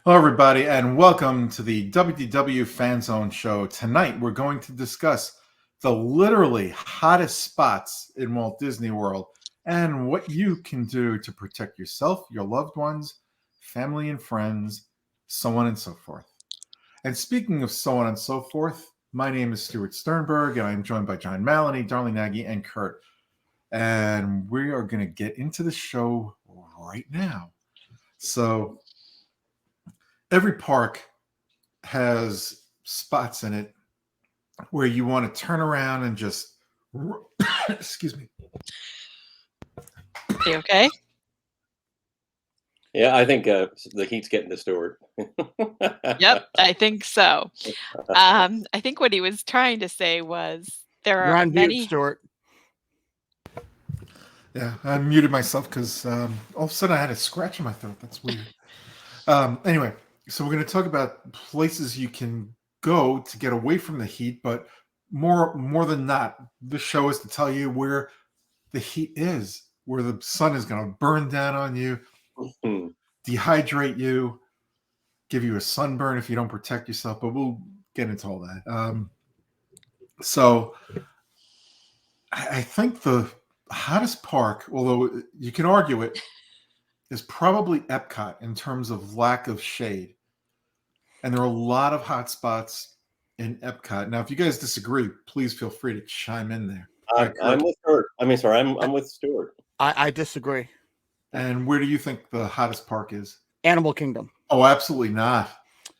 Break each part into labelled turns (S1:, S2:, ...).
S1: Hello, everybody, and welcome to the WDW Fan Zone show. Tonight, we're going to discuss the literally hottest spots in Walt Disney World and what you can do to protect yourself, your loved ones, family and friends, so on and so forth. And speaking of so on and so forth, my name is Stuart Sternberg, and I'm joined by John Maloney, Darlene Nagy, and Kurt. And we are going to get into the show right now. So, every park has spots in it where you want to turn around and just excuse me.
S2: You okay?
S3: Yeah, I think the heat's getting to Stewart.
S2: Yep, I think so. I think what he was trying to say was there
S4: You're
S2: are
S4: on mute,
S2: many.
S4: Stuart.
S1: Yeah, I muted myself because all of a sudden I had a scratch in my throat. That's weird. Anyway, so we're going to talk about places you can go to get away from the heat, but more than that, the show is to tell you where the heat is, where the sun is going to burn down on you, dehydrate you, give you a sunburn if you don't protect yourself. But we'll get into all that. So I think the hottest park, although you can argue it, is probably Epcot in terms of lack of shade. And there are a lot of hot spots in Epcot. Now, if you guys disagree, please feel free to chime in there.
S3: I'm with Stewart. I'm with Stewart.
S4: I disagree.
S1: And where do you think the hottest park is?
S4: Animal Kingdom.
S1: Oh, absolutely not.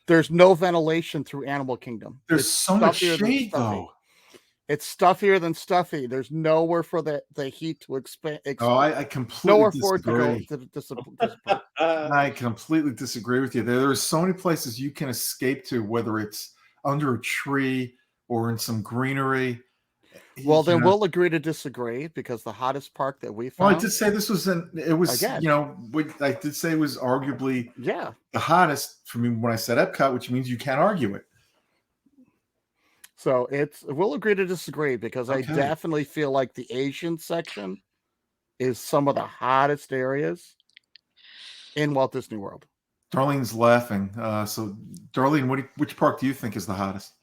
S4: There's no ventilation through Animal Kingdom.
S1: There's so much shade, though.
S4: It's stuffier than stuffy. There's nowhere for the heat to expand.
S1: Oh, I completely disagree. I completely disagree with you. There are so many places you can escape to, whether it's under a tree or in some greenery.
S4: Well, then we'll agree to disagree because the hottest park that we found.
S1: Well, I did say this was I did say it was arguably the hottest for me when I said Epcot, which means you can't argue it.
S4: So we'll agree to disagree because I definitely feel like the Asian section is some of the hottest areas in Walt Disney World.
S1: Darlene's laughing. So, Darlene, which park do you think is the hottest?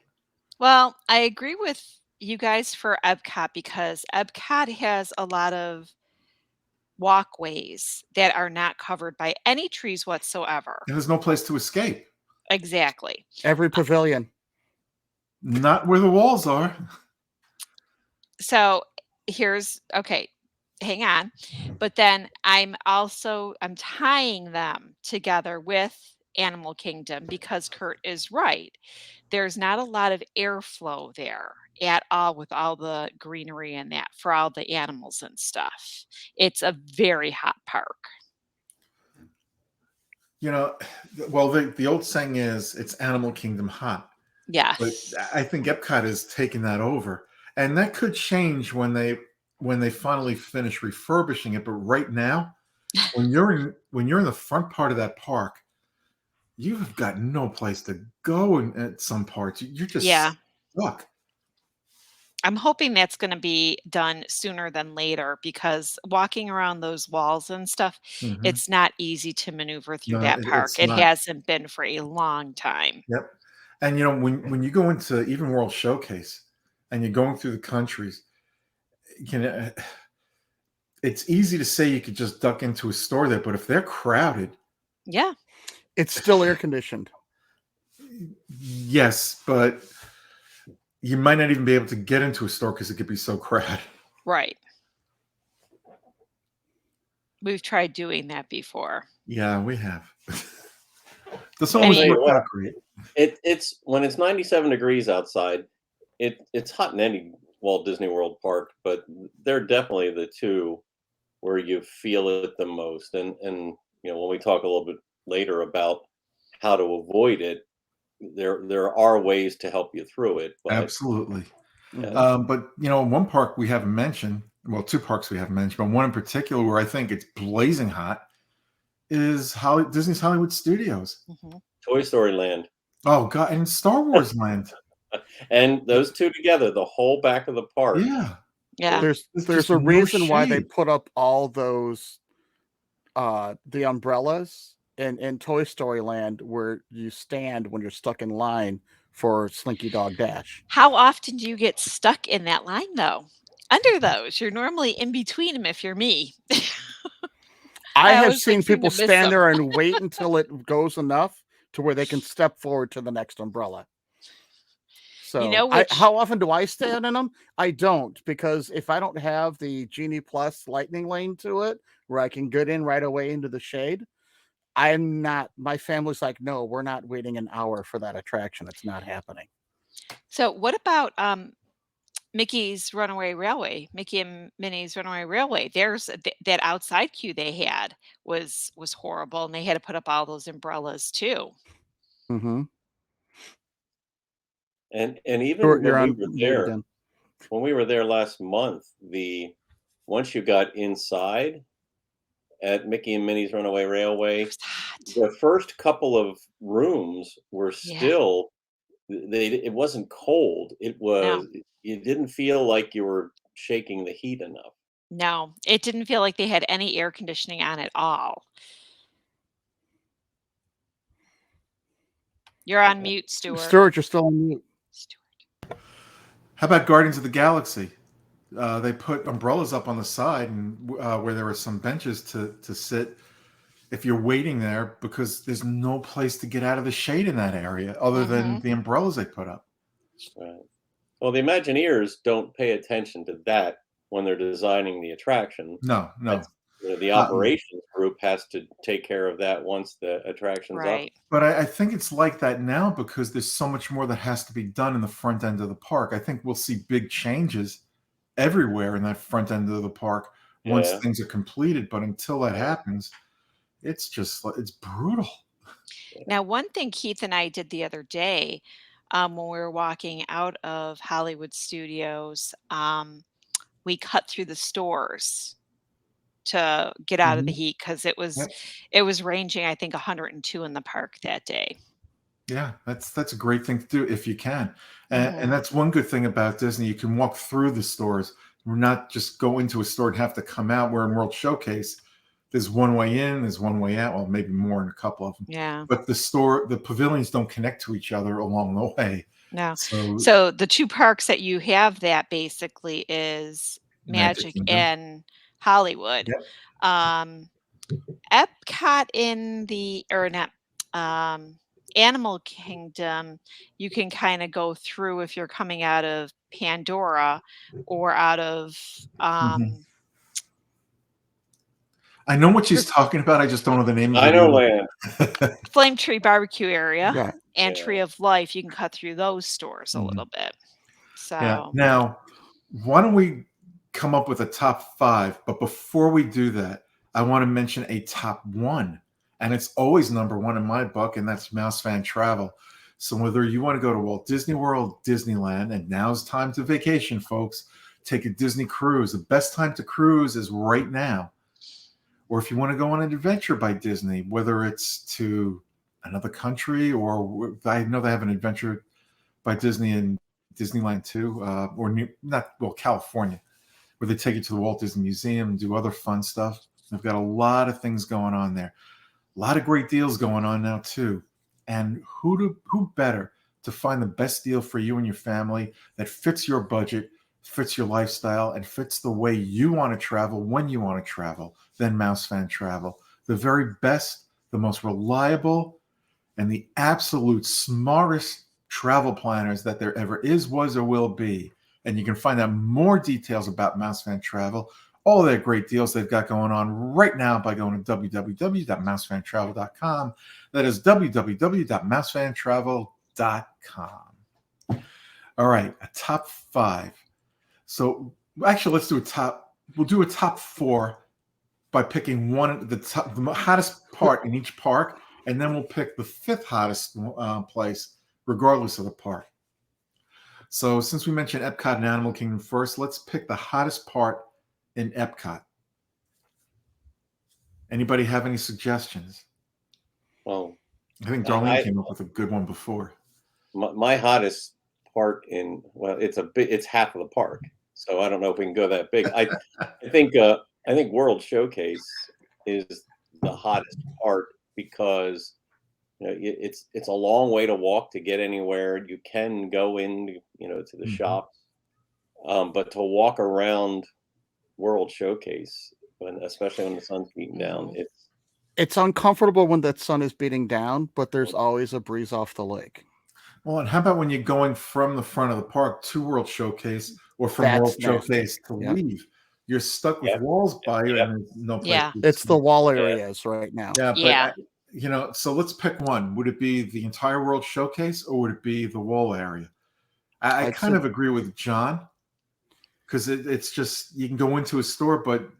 S2: Well, I agree with you guys for Epcot because Epcot has a lot of walkways that are not covered by any trees whatsoever.
S1: And there's no place to escape.
S2: Exactly.
S4: Every pavilion.
S1: Not where the walls are.
S2: So hang on. But then I'm tying them together with Animal Kingdom because Kurt is right. There's not a lot of airflow there at all with all the greenery and that for all the animals and stuff. It's a very hot park.
S1: Well, the old saying is it's Animal Kingdom hot.
S2: Yes.
S1: But I think Epcot has taken that over. And that could change when they finally finish refurbishing it. But right now, when you're in the front part of that park, you've got no place to go at some parts. You're just stuck.
S2: I'm hoping that's going to be done sooner than later because walking around those walls and stuff, it's not easy to maneuver through that park. It hasn't been for a long time.
S1: Yep. And when you go into even World Showcase and you're going through the countries, it's easy to say you could just duck into a store there, but if they're crowded,
S4: it's still air conditioned.
S1: Yes, but you might not even be able to get into a store because it could be so crowded.
S2: Right. We've tried doing that before.
S1: Yeah, we have. This always worked out great.
S3: It's when it's 97 degrees outside, it's hot in any Walt Disney World park, but they're definitely the two where you feel it the most. And when we talk a little bit later about how to avoid it, there are ways to help you through it. But,
S1: absolutely. But one park we haven't mentioned, well, two parks we haven't mentioned, but one in particular where I think it's blazing hot is Disney's Hollywood Studios.
S3: Toy Story Land.
S1: Oh God, and Star Wars Land.
S3: And those two together, the whole back of the park.
S2: Yeah.
S4: There's a reason why they put up all those the umbrellas in Toy Story Land where you stand when you're stuck in line for Slinky Dog Dash.
S2: How often do you get stuck in that line, though? Under those, you're normally in between them if you're me.
S4: I
S2: I
S4: have
S2: always,
S4: seen
S2: seem to
S4: people
S2: miss
S4: stand
S2: 'em.
S4: there and wait until it goes enough to where they can step forward to the next umbrella.
S2: You
S4: So,
S2: know
S4: how often do I stand in them? I don't, because if I don't have the Genie Plus lightning lane to it, where I can get in right away into the shade, I'm not. My family's like, no, we're not waiting an hour for that attraction. It's not happening.
S2: So what about, Mickey's Runaway Railway, Mickey and Minnie's Runaway Railway? There's that outside queue they had was horrible, and they had to put up all those umbrellas too.
S4: Mm-hmm.
S3: And even
S4: You're on mute again.
S3: when we were there last month, once you got inside at Mickey and Minnie's Runaway
S2: It
S3: Railway,
S2: was hot.
S3: the first couple of rooms were
S2: Yeah.
S3: still it wasn't cold. It
S2: No.
S3: was you didn't feel like you were shaking the heat enough.
S2: No, it didn't feel like they had any air conditioning on at all. You're on mute, Stuart.
S4: Stuart, you're still on mute.
S2: Stuart.
S1: How about Guardians of the Galaxy? They put umbrellas up on the side and where there were some benches to sit if you're waiting there, because there's no place to get out of the shade in that area other than the umbrellas they put up.
S3: Right. Well, the Imagineers don't pay attention to that when they're designing the attraction.
S1: No.
S3: The operations group has to take care of that once the attraction's up.
S2: Right.
S1: But I think it's like that now because there's so much more that has to be done in the front end of the park. I think we'll see big changes everywhere in that front end of the park once
S3: Yeah.
S1: things are completed. But until that happens, it's brutal.
S2: Now, one thing Keith and I did the other day, when we were walking out of Hollywood Studios, we cut through the stores to get out of the heat because
S1: Yep.
S2: it was ranging, I think, 102 in the park that day.
S1: Yeah, that's a great thing to do if you can. And
S2: Mhm.
S1: that's one good thing about Disney. You can walk through the stores. We're not just go into a store and have to come out. We're in World Showcase. There's one way in, there's one way out. Well, maybe more in a couple of them.
S2: Yeah.
S1: But the pavilions don't connect to each other along the way.
S2: No.
S1: So
S2: So the 2 parks that you have that basically is
S1: Magic
S2: Magic
S1: Kingdom.
S2: and Hollywood.
S1: Yep.
S2: Epcot not, Animal Kingdom, you can kinda go through if you're coming out of Pandora or out of,
S1: I know what she's talking about. I just don't know the name of
S3: I
S1: it.
S3: know Land.
S2: Flame Tree Barbecue area
S4: Yeah.
S2: and
S3: Yeah.
S2: Tree of Life. You can cut through those stores a little bit.
S1: Yeah.
S2: So
S1: Now, why don't we come up with a top 5? But before we do that, I want to mention a top 1. And it's always number 1 in my book, and that's Mouse Fan Travel. So whether you want to go to Walt Disney World, Disneyland, and now's time to vacation, folks, take a Disney cruise. The best time to cruise is right now. Or if you want to go on an adventure by Disney, whether it's to another country or I know they have an adventure by Disney in Disneyland too, California, where they take you to the Walt Disney Museum and do other fun stuff. They've got a lot of things going on there. A lot of great deals going on now too. And who better to find the best deal for you and your family that fits your budget, fits your lifestyle, and fits the way you want to travel when you want to travel than Mouse Fan Travel. The very best, the most reliable, and the absolute smartest travel planners that there ever is, was, or will be. And you can find out more details about Mouse Fan Travel, all their great deals they've got going on right now by going to www.mousefantravel.com. That is www.mousefantravel.com. All right, a top 5. So actually, we'll do a top 4 by picking the hottest part in each park, and then we'll pick the 5th hottest place, regardless of the park. So since we mentioned Epcot and Animal Kingdom first, let's pick the hottest part in Epcot. Anybody have any suggestions?
S3: Well,
S1: I think Darlene came up with a good one before.
S3: My hottest part it's half of the park, so I don't know if we can go that big. I think World Showcase is the hottest part because it's a long way to walk to get anywhere. You can go in, to the shops, but to walk around World Showcase, especially when the sun's beating down,
S4: It's uncomfortable when that sun is beating down, but there's always a breeze off the lake.
S1: Well, and how about when you're going from the front of the park to World Showcase or from
S4: That's
S1: World
S4: nasty.
S1: Showcase to
S4: Yep.
S1: leave? You're stuck with
S3: Yep.
S1: walls by you,
S3: Yep.
S1: and there's no place.
S2: Yeah.
S1: to
S4: It's the
S1: escape.
S4: wall areas right now.
S1: Yeah, but
S2: Yeah.
S1: so let's pick one. Would it be the entire World Showcase, or would it be the wall area? I
S4: I'd
S1: kind
S4: say-
S1: of agree with John, because it's just you can go into a store, but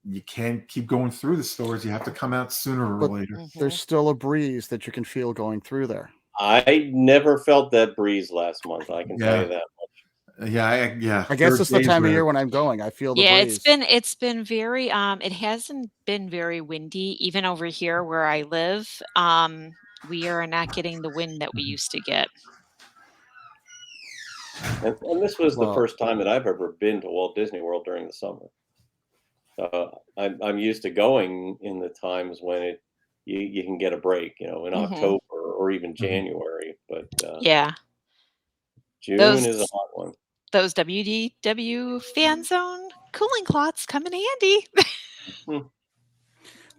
S1: you can't keep going through the stores. You have to come out sooner or
S4: But-
S1: later.
S4: There's still a breeze that you can feel going through there.
S3: I never felt that breeze last month. I can tell
S1: Yeah.
S3: you that much.
S1: Yeah.
S4: I guess
S1: There are
S4: it's the
S1: days
S4: time of
S1: where-
S4: year when I'm going. I feel the
S2: Yeah,
S4: breeze.
S2: it's been very it hasn't been very windy even over here where I live. We are not getting the wind that we used to get.
S3: And this was the
S4: Well-
S3: first time that I've ever been to Walt Disney World during the summer. I'm used to going in the times when you can get a break, in October or even January. But
S2: Yeah.
S3: June
S2: Those-
S3: is a hot one.
S2: Those WDW fan zone cooling cloths come in handy.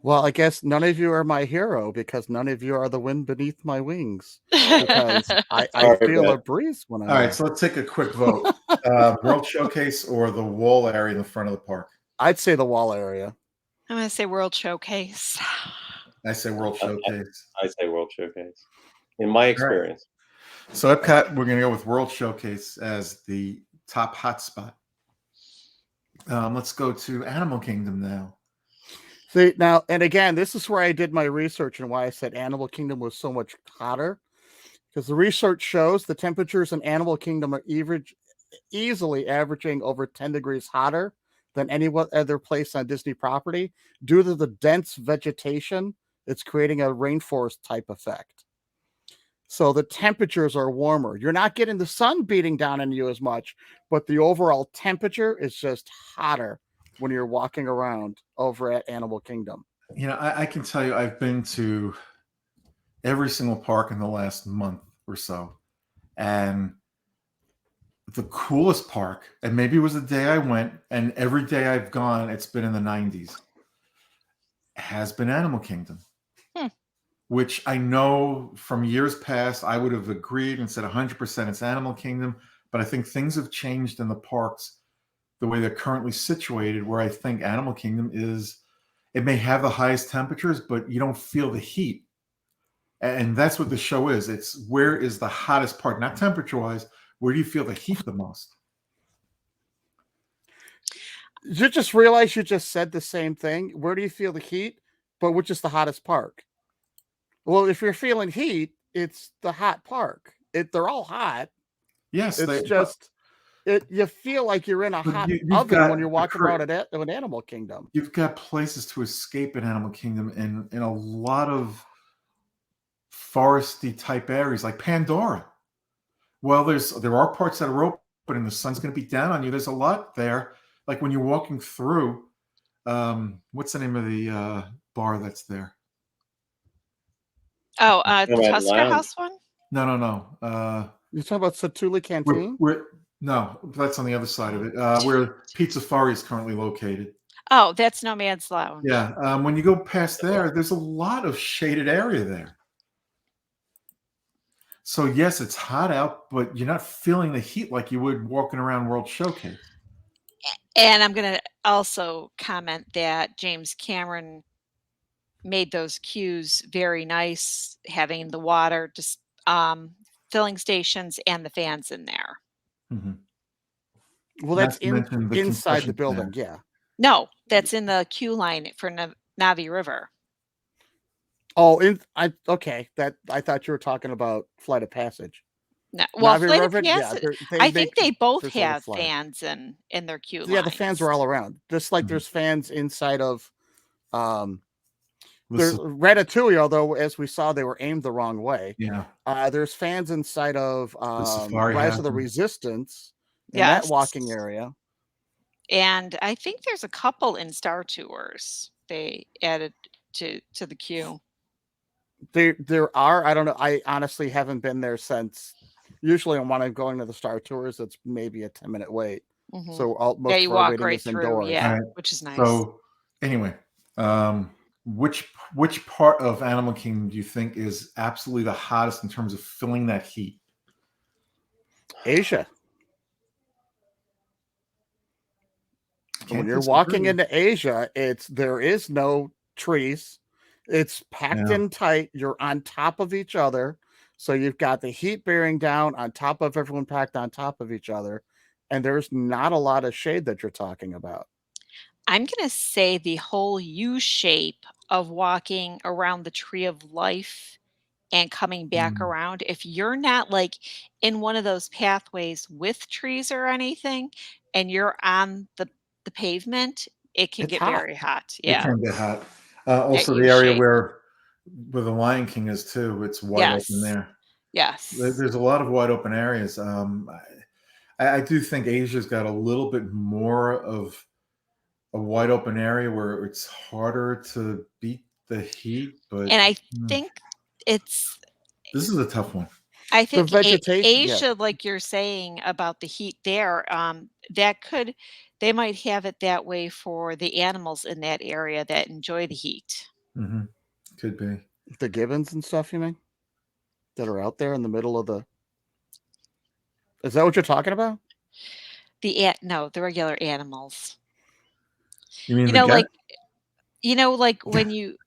S4: Well, I guess none of you are my hero because none of you are the wind beneath my wings. Because I
S3: Sorry,
S4: feel
S3: Brett.
S4: a breeze when I'm
S1: All right,
S4: there.
S1: so let's take a quick vote. World Showcase or the wall area in the front of the park?
S4: I'd say the wall area.
S2: I'm gonna say World Showcase.
S1: I say World Showcase.
S3: I say World Showcase. In my experience.
S1: So Epcot, we're going to go with World Showcase as the top hotspot. Let's go to Animal Kingdom now.
S4: See, now, and again, this is where I did my research and why I said Animal Kingdom was so much hotter. Because the research shows the temperatures in Animal Kingdom are easily averaging over 10 degrees hotter than any other place on Disney property due to the dense vegetation. It's creating a rainforest type effect. So the temperatures are warmer. You're not getting the sun beating down on you as much, but the overall temperature is just hotter when you're walking around over at Animal Kingdom.
S1: I can tell you I've been to every single park in the last month or so. And the coolest park, and maybe it was the day I went, and every day I've gone, it's been in the 90s, has been Animal Kingdom. Which I know from years past, I would have agreed and said 100% it's Animal Kingdom. But I think things have changed in the parks the way they're currently situated, where I think Animal Kingdom it may have the highest temperatures, but you don't feel the heat. And that's what the show is. It's where is the hottest part, not temperature-wise, where do you feel the heat the most?
S4: You just realize you just said the same thing. Where do you feel the heat? But which is the hottest park? Well, if you're feeling heat, it's the hot park. They're all hot.
S1: Yes,
S4: It's just you feel like you're in a
S1: But
S4: hot
S1: you've
S4: oven
S1: got
S4: when you're walking
S1: correct.
S4: around at an Animal Kingdom.
S1: You've got places to escape in Animal Kingdom in a lot of foresty type areas like Pandora. Well, there are parts that are open and the sun's going to be down on you. There's a lot there. Like when you're walking through, what's the name of the bar that's there?
S2: Oh, the
S3: Nomad
S2: Tusker
S3: Lounge.
S2: House one?
S1: No.
S4: You're talking about Satuli Canteen?
S1: No, that's on the other side of it. Where Pizza Fari is currently located.
S2: Oh, that's Nomad's Lounge.
S1: Yeah. When you go past there's a lot of shaded area there. So yes, it's hot out, but you're not feeling the heat like you would walking around World Showcase.
S2: And I'm going to also comment that James Cameron made those queues very nice, having the water, just filling stations and the fans in there.
S4: Well,
S1: Not
S4: that's
S1: to mention the
S4: inside the
S1: concession
S4: building,
S1: stand.
S4: yeah.
S2: No, that's in the queue line for Navi River.
S4: Oh, okay. That I thought you were talking about Flight of Passage.
S2: No, well,
S4: Navi
S2: Flight of
S4: River, yeah,
S2: Passage,
S4: they
S2: I think they both
S4: there's a little
S2: have
S4: flag.
S2: fans in their queue
S4: Yeah, the fans are all around. Just like
S1: Mhm.
S4: there's fans inside of
S1: This
S4: there's
S1: is-
S4: Ratatouille, although as we saw they were aimed the wrong way.
S1: yeah.
S4: There's fans inside of
S1: Safari
S4: Rise of the
S1: has them.
S4: Resistance in
S2: Yes.
S4: that walking area.
S2: And I think there's a couple in Star Tours they added to the queue.
S4: There are. I don't know. I honestly haven't been there since. Usually, when I'm going to the Star Tours, it's maybe a 10-minute wait.
S2: Mhm.
S4: So
S2: Yeah,
S4: most
S2: you
S4: of our
S2: walk
S4: waiting
S2: right
S4: is
S2: through,
S4: indoors.
S2: yeah,
S1: Alright,
S2: which is nice.
S1: So anyway, which part of Animal Kingdom do you think is absolutely the hottest in terms of feeling that heat?
S4: Asia.
S1: Can't
S4: When you're walking
S1: disagree.
S4: into Asia, there is no trees. It's packed
S1: Yeah.
S4: in tight. You're on top of each other. So you've got the heat bearing down on top of everyone packed on top of each other. And there's not a lot of shade that you're talking about.
S2: I'm gonna say the whole U shape of walking around the Tree of Life and coming back
S1: Mm.
S2: around, if you're not, like, in one of those pathways with trees or anything, and you're on the pavement, it can
S4: It's
S2: get
S4: hot.
S2: very hot,
S1: It
S2: yeah.
S1: can get hot.
S2: That
S1: Also,
S2: U
S1: the area
S2: shape.
S1: where the Lion King is too, it's wide open
S2: Yes.
S1: there.
S2: Yes.
S1: There's a lot of wide open areas. I do think Asia's got a little bit more of a wide open area where it's harder to beat the heat, but
S2: And I
S1: mm,
S2: think it's
S1: this is a tough one.
S2: I
S4: The
S2: think
S4: vegetation, yeah.
S2: Asia, like you're saying about the heat there, that could they might have it that way for the animals in that area that enjoy the heat.
S1: Hmm. Could be.
S4: The gibbons and stuff, you mean? That are out there in the middle of the. Is that what you're talking about?
S2: No, the regular animals.
S1: You mean
S2: You
S1: the
S2: know,
S1: get?
S2: like when you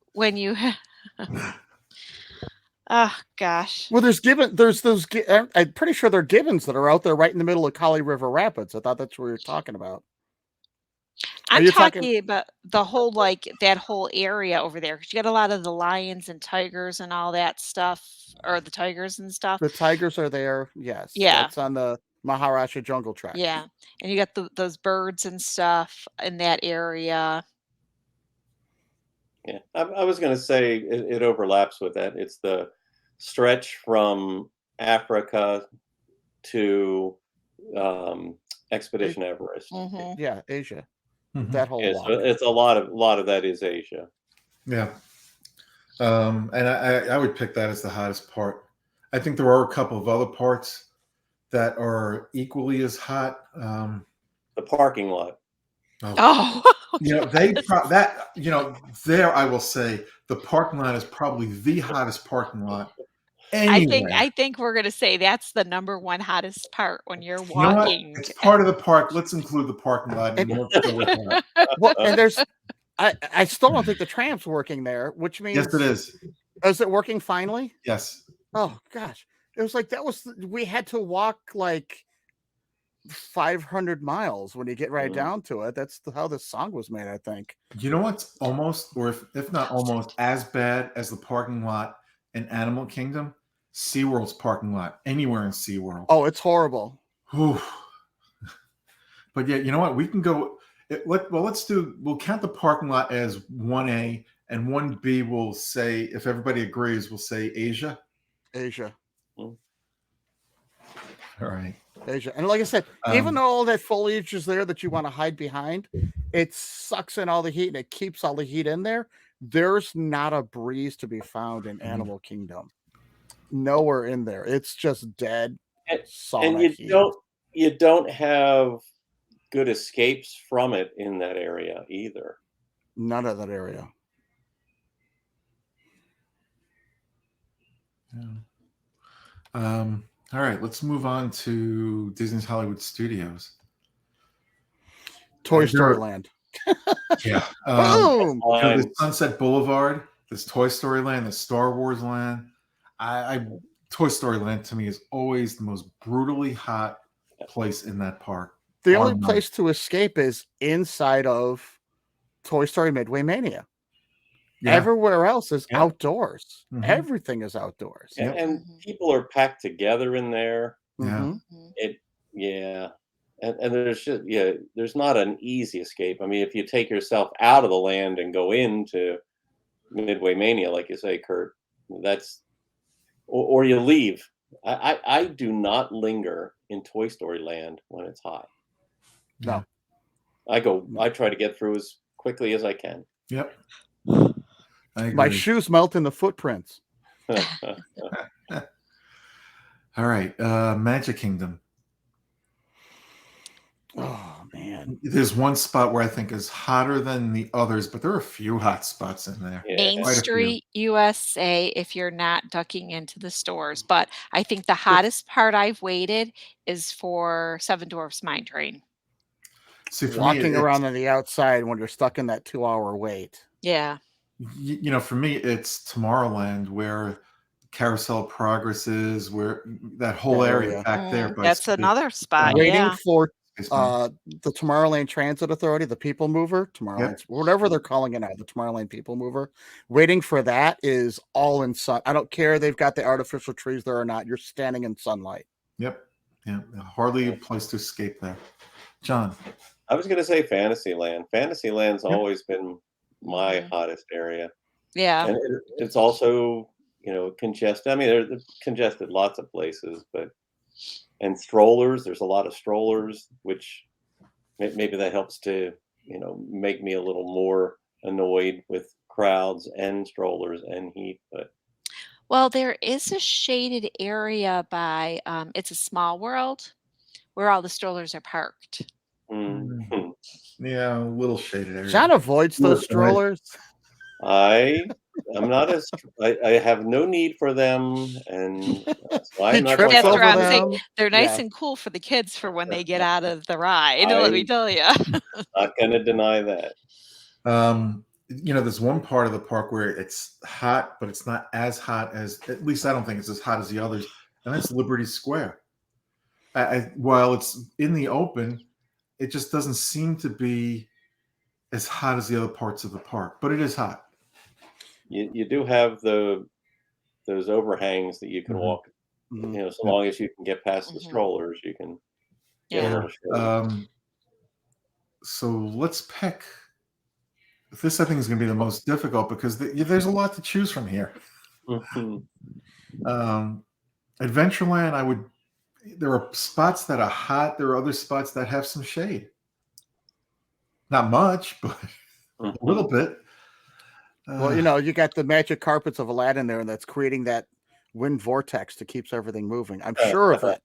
S2: oh gosh.
S4: Well, there's gibbon. There's those. I'm pretty sure they're gibbons that are out there right in the middle of Kali River Rapids. I thought that's what you're talking about. Are
S2: I'm
S4: you talking?
S2: talking about the whole like that whole area over there because you got a lot of the lions and tigers and all that stuff, or the tigers and stuff.
S4: The tigers are there. Yes,
S2: Yeah,
S4: that's on the Maharaja Jungle Trek.
S2: yeah, and you got those birds and stuff in that area.
S3: Yeah, I was going to say it overlaps with that. It's the stretch from Africa to um, Expedition Everest.
S2: Mhm.
S4: Yeah, Asia.
S1: Mhm.
S4: That whole
S3: Yeah, so
S4: walk.
S3: it's a lot of that is Asia.
S1: Yeah. And I would pick that as the hottest part. I think there are a couple of other parts that are equally as hot.
S3: The parking lot.
S2: Oh,
S1: There I will say the parking lot is probably the hottest parking lot
S2: I think
S1: anywhere.
S2: I think we're gonna say that's the number one hottest part when you're
S1: You know what?
S2: walking.
S1: It's part of the park. Let's include the parking lot
S4: And
S1: and let's go with that.
S4: well, and there's. I still don't think the tram's working there, which
S1: Yes,
S4: means
S1: it is.
S4: is it working finally?
S1: Yes.
S4: Oh gosh, it was like that was we had to walk like 500 miles when you get right
S3: Mm.
S4: down to it. That's how this song was made, I think.
S1: You know what's almost, or if not almost, as bad as the parking lot in Animal Kingdom? SeaWorld's parking lot, anywhere in SeaWorld.
S4: Oh, it's horrible.
S1: Whew. But yeah, you know what? We can go. We'll count the parking lot as 1A, and 1B will say, if everybody agrees, we'll say Asia.
S4: Asia.
S1: All right.
S4: Asia. And like I said, even though all that foliage is there that you want to hide behind, it sucks in all the heat and it keeps all the heat in there. There's not a breeze to be found in Animal Kingdom. Nowhere in there. It's just dead
S3: And
S4: sauna
S3: you
S4: heat.
S3: don't have good escapes from it in that area either.
S4: None of that area.
S1: Yeah. All right, let's move on to Disney's Hollywood Studios.
S4: Toy Story Land.
S1: Yeah.
S4: Boom!
S1: There's Sunset Boulevard, there's Toy Story Land, there's Star Wars Land. Toy Story Land to me is always the most brutally hot place in that park.
S4: The only place to escape is inside of Toy Story Midway Mania.
S1: Yeah.
S4: Everywhere else is
S1: Yeah.
S4: outdoors.
S1: Mhm.
S4: Everything is outdoors.
S1: Yep.
S3: And people are packed together in there.
S1: Yeah.
S2: Mhm.
S3: And there's not an easy escape. I mean, if you take yourself out of the land and go into Midway Mania, like you say, Kurt, that's or you leave. I do not linger in Toy Story Land when it's hot.
S4: No.
S3: I try to get through as quickly as I can.
S1: Yep. I agree.
S4: My shoes melt in the footprints.
S1: All right, Magic Kingdom.
S4: Oh man.
S1: There's one spot where I think is hotter than the others, but there are a few hot spots in there.
S3: Yeah.
S2: Main
S1: Quite a few.
S2: Street, USA, if you're not ducking into the stores, but I think the hottest part I've waited is for Seven Dwarfs Mine Train.
S1: See, for me,
S4: Walking around on the outside when you're stuck in that 2-hour wait.
S2: Yeah.
S1: for me, it's Tomorrowland where Carousel of Progress is, where that whole
S4: That
S1: area
S4: area.
S1: back there by
S2: That's
S1: Space,
S2: another spot,
S4: Waiting
S2: yeah.
S4: for
S1: Space Mountain.
S4: the Tomorrowland Transit Authority, the People Mover, Tomorrowland,
S1: Yep.
S4: whatever they're calling it now, the Tomorrowland People Mover. Waiting for that is all in sun. I don't care they've got the artificial trees there or not. You're standing in sunlight.
S1: Yep. Yeah. Hardly a place to escape there. John.
S3: I was going to say Fantasyland. Fantasyland's
S1: Yep.
S3: always been my
S2: Mhm.
S3: hottest area.
S2: Yeah.
S3: And it's also, congested. I mean, they're congested lots of places, and strollers, there's a lot of strollers, which maybe that helps to, make me a little more annoyed with crowds and strollers and heat. But
S2: Well, there is a shaded area by, It's a Small World where all the strollers are parked.
S3: mm,
S1: Yeah, a little shaded area.
S4: John avoids those
S1: Listen,
S4: strollers.
S3: I'm not I have no need for them, and so I'm
S4: He
S3: not
S4: trips
S3: going
S2: That's
S3: to
S2: what
S4: over
S2: I'm saying.
S4: them.
S2: They're nice
S4: Yeah.
S2: and cool for the kids for when they get out of the ride, let me
S3: I'm
S2: tell you.
S3: not going to deny that.
S1: There's one part of the park where it's hot, but it's not as hot as, at least I don't think it's as hot as the others, and that's Liberty Square. While it's in the open, it just doesn't seem to be as hot as the other parts of the park, but it is hot.
S3: You do have those overhangs that you can
S1: Mhm.
S3: walk.
S4: Mhm.
S3: So long as you can get past the
S2: Mhm.
S3: strollers, you can get a
S2: Yeah.
S3: little shade.
S1: So let's pick. This I think is going to be the most difficult because there's a lot to choose from here.
S3: Mhm.
S1: Adventureland, there are spots that are hot. There are other spots that have some shade. Not much, but a little bit.
S4: Well, you got the magic carpets of Aladdin there, and that's creating that wind vortex that keeps everything moving. I'm sure of it.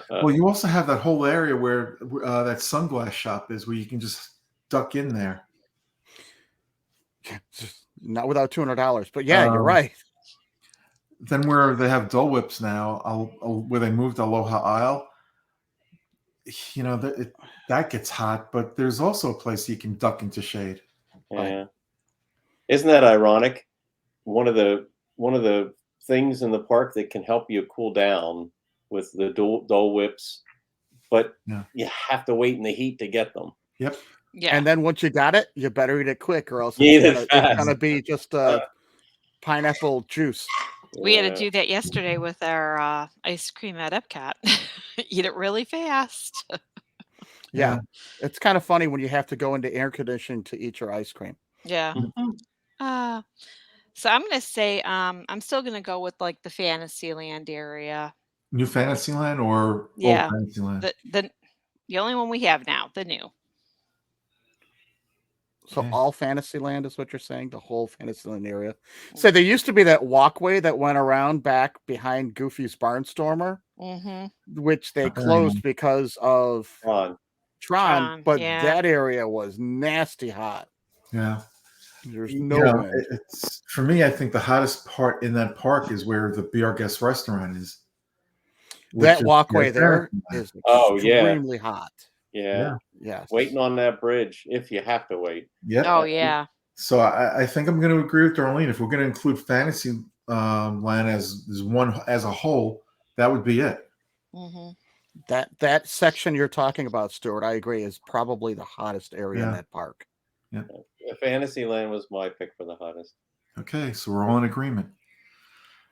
S1: Well, you also have that whole area where that sunglass shop is, where you can just duck in there.
S4: Just not without $200, but yeah, you're right.
S1: Then where they have Dole Whips now, where they moved Aloha Isle, that gets hot, but there's also a place you can duck into shade.
S3: Yeah. Isn't that ironic? One of the things in the park that can help you cool down with the Dole Whips, but
S1: Yeah.
S3: you have to wait in the heat to get them.
S1: Yep.
S2: Yeah.
S4: And then once you got it, you better eat it quick, or else
S3: Eat
S4: it's
S3: it
S4: gonna
S3: fast.
S4: be just pineapple juice.
S2: We had to
S3: Yeah.
S2: do that yesterday with our ice cream at Epcot. Eat it really fast.
S4: Yeah. It's kind of funny when you have to go into air conditioning to eat your ice cream.
S2: Yeah.
S3: Mhm.
S2: So I'm gonna say I'm still gonna go with like the Fantasyland area.
S1: New Fantasyland or
S2: Yeah.
S1: Old Fantasyland?
S2: The only one we have now, the new.
S4: So
S1: Okay.
S4: all Fantasyland is what you're saying, the whole Fantasyland area. So there used to be that walkway that went around back behind Goofy's Barnstormer,
S2: Mm-hmm.
S4: which they
S1: Oh,
S4: closed
S1: yeah.
S4: because of
S3: Ron.
S4: Tron, but
S2: yeah.
S4: that area was nasty hot.
S1: Yeah.
S4: There's no wind.
S1: It's for me. I think the hottest part in that park is where the Be Our Guest restaurant is. which
S4: That
S1: is
S4: walkway
S1: right
S4: there is
S3: Oh, yeah.
S4: extremely hot.
S3: Yeah.
S4: Yes.
S3: Waiting on that bridge if you have to wait.
S1: Yep.
S2: Oh yeah.
S1: So I think I'm going to agree with Darlene. If we're going to include Fantasyland as a whole, that would be it.
S2: Mm-hmm.
S4: That section you're talking about, Stuart, I agree, is probably the hottest area in
S1: Yeah.
S4: that park.
S3: Fantasyland was my pick for the hottest.
S1: Okay, so we're all in agreement.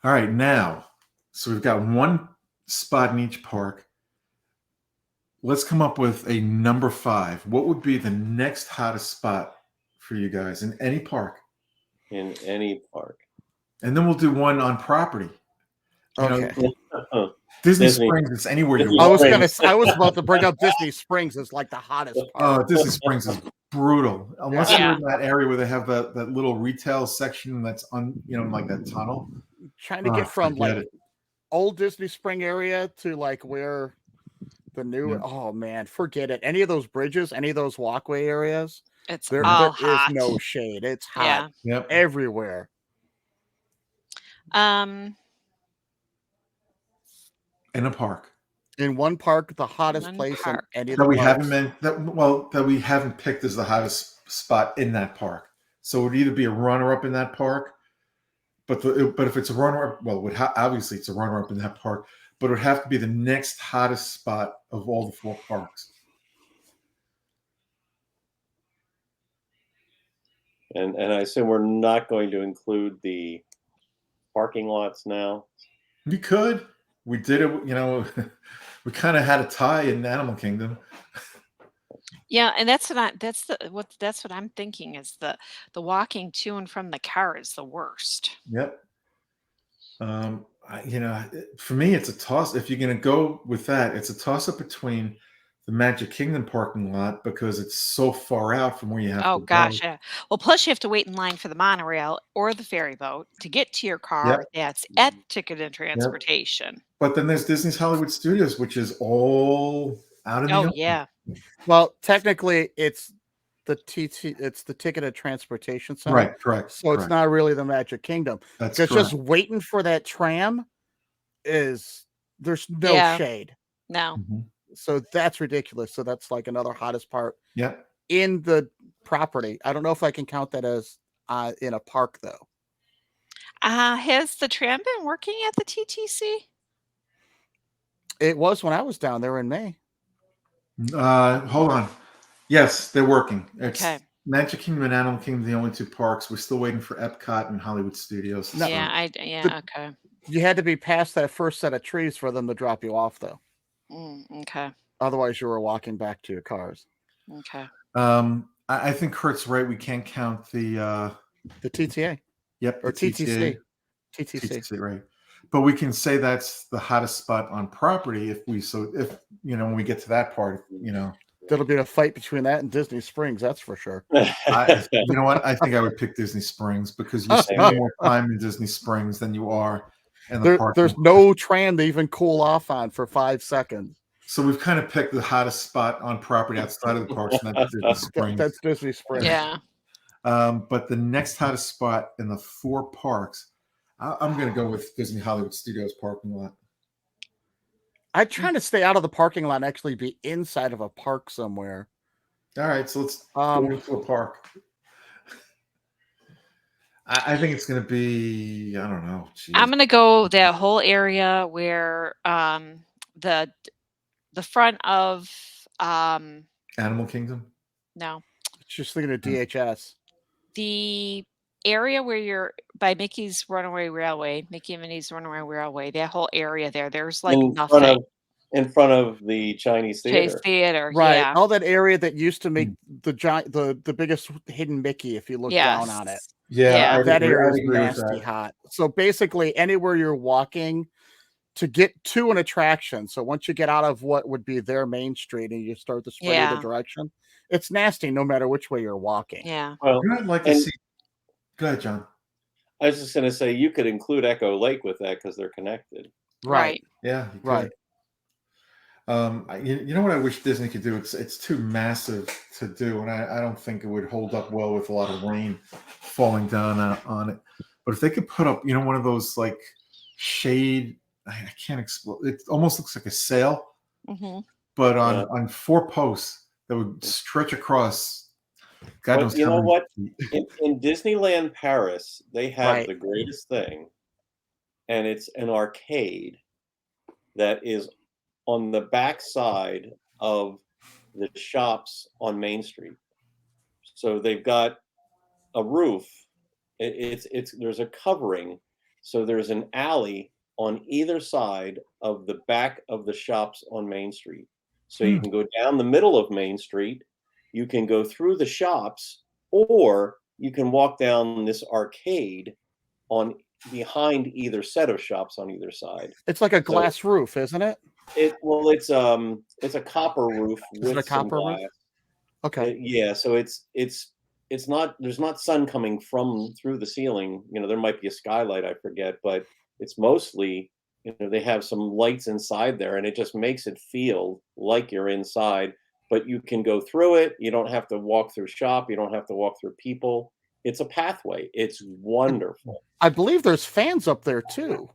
S1: All right, now, so we've got one spot in each park. Let's come up with a number 5. What would be the next hottest spot for you guys in any park?
S3: In any park.
S1: And then we'll do one on property.
S4: Okay.
S1: Disney
S3: Disney.
S1: Springs, it's anywhere you
S3: Disney
S1: want.
S4: I was about to bring up Disney Springs as like the hottest part.
S1: Disney Springs is brutal. Unless
S2: Yeah.
S1: you're in that area where they have that little retail section that's on, like that tunnel.
S4: trying to get from
S1: Forget
S4: like
S1: it.
S4: old Disney Spring area to like where the new.
S1: Yeah.
S4: Oh man, forget it. Any of those bridges, any of those walkway areas,
S2: It's
S4: there
S2: all
S4: is
S2: hot.
S4: no shade. It's hot
S2: Yeah.
S1: Yep.
S4: everywhere.
S2: Um,
S1: In a park
S4: In one park, the hottest
S2: One
S4: place in
S2: park.
S4: any of
S1: that
S4: the
S1: we haven't
S4: parks.
S1: that we haven't picked as the hottest spot in that park. So it would either be a runner-up in that park, but if it's a runner-up, well, obviously it's a runner-up in that park, but it would have to be the next hottest spot of all the 4 parks.
S3: And I assume we're not going to include the parking lots now.
S1: We could. We did it, we kind of had a tie in Animal Kingdom.
S2: Yeah, and that's what I'm thinking is the walking to and from the car is the worst.
S1: Yep. For me, it's a toss. If you're going to go with that, it's a toss up between the Magic Kingdom parking lot because it's so far out from where you have
S2: Oh
S1: to go.
S2: gosh, yeah. Well, plus you have to wait in line for the monorail or the ferry boat to get to your car
S1: Yep.
S2: that's at Ticket and
S1: Yep.
S2: Transportation.
S1: But then there's Disney's Hollywood Studios, which is all out in the
S2: Oh
S1: open.
S2: yeah.
S4: Well, technically, it's the Ticket and Transportation Center.
S1: Right, correct.
S4: So it's not really the Magic Kingdom.
S1: That's
S4: Because
S1: correct.
S4: just waiting for that tram there's no
S2: Yeah.
S4: shade.
S2: No.
S1: Mhm.
S4: So that's ridiculous. So that's like another hottest part
S1: Yep.
S4: in the property. I don't know if I can count that as in a park though.
S2: Has the tram been working at the TTC?
S4: It was when I was down there in May.
S1: Hold on. Yes, they're working. It's
S2: Okay.
S1: Magic Kingdom and Animal Kingdom, the only 2 parks. We're still waiting for Epcot and Hollywood Studios. to
S4: No.
S1: start.
S2: Okay.
S4: You had to be past that first set of trees for them to drop you off though.
S2: Okay.
S4: Otherwise you were walking back to your cars.
S2: Okay.
S1: I think Kurt's right. We can't count the
S4: TTA.
S1: Yep,
S4: Or
S1: the TTA.
S4: TTC.
S1: TTC, right. But we can say that's the hottest spot on property if when we get to that part,
S4: There'll be a fight between that and Disney Springs, that's for sure.
S1: you know what? I think I would pick Disney Springs because you spend more time in Disney Springs than you are in the park.
S4: There's no tram to even cool off on for 5 seconds.
S1: So we've kind of picked the hottest spot on property outside of the parks, and that's Disney Springs.
S4: That's Disney Springs.
S2: Yeah.
S1: But the next hottest spot in the 4 parks, I'm going to go with Disney Hollywood Studios parking lot.
S4: I'm trying to stay out of the parking lot and actually be inside of a park somewhere.
S1: All right, so let's go into a park. I think it's going to be, I don't know. Geez.
S2: I'm gonna go that whole area where the front of
S1: Animal Kingdom.
S2: no,
S4: Just thinking of DHS.
S2: the area where you're by Mickey's Runaway Railway, Mickey and Minnie's Runaway Railway, that whole area there's like nothing.
S3: In front of the Chinese
S2: Chase
S3: Theater.
S2: Theater,
S4: Right.
S2: yeah.
S4: All that area that used to make the biggest hidden Mickey if you look down on it.
S1: Yeah,
S2: Yeah.
S4: That area is
S1: I'd agree with
S4: nasty
S1: that.
S4: hot. So basically anywhere you're walking to get to an attraction. So once you get out of what would be their main street and you start to spread either direction, it's nasty no matter which way you're walking.
S2: Yeah.
S3: Well,
S1: I'd like to see. Go ahead, John.
S3: I was just going to say you could include Echo Lake with that because they're connected.
S2: Right.
S1: Yeah, you could.
S4: Right.
S1: You know what I wish Disney could do? It's too massive to do, and I don't think it would hold up well with a lot of rain falling down on it. But if they could put up, one of those like shade, I can't explain. It almost looks like a sail, but on 4 posts that would stretch across. God knows
S3: you
S1: how
S3: know
S1: many
S3: what?
S1: feet.
S3: In Disneyland Paris, they have
S4: Right.
S3: the greatest thing, and it's an arcade that is on the back side of the shops on Main Street. So they've got a roof. It's there's a covering, so there's an alley on either side of the back of the shops on Main Street. So you can go down the middle of Main Street, you can go through the shops, or you can walk down this arcade on behind either set of shops on either side.
S4: It's like a glass roof, isn't it?
S3: It's a copper roof
S4: Is it
S3: with
S4: a
S3: some
S4: copper roof?
S3: glass.
S4: Okay.
S3: Yeah, so it's it's not there's not sun coming from through the ceiling. There might be a skylight, I forget, but it's mostly, they have some lights inside there, and it just makes it feel like you're inside. But you can go through it. You don't have to walk through shop. You don't have to walk through people. It's a pathway. It's wonderful.
S4: I believe there's fans up there too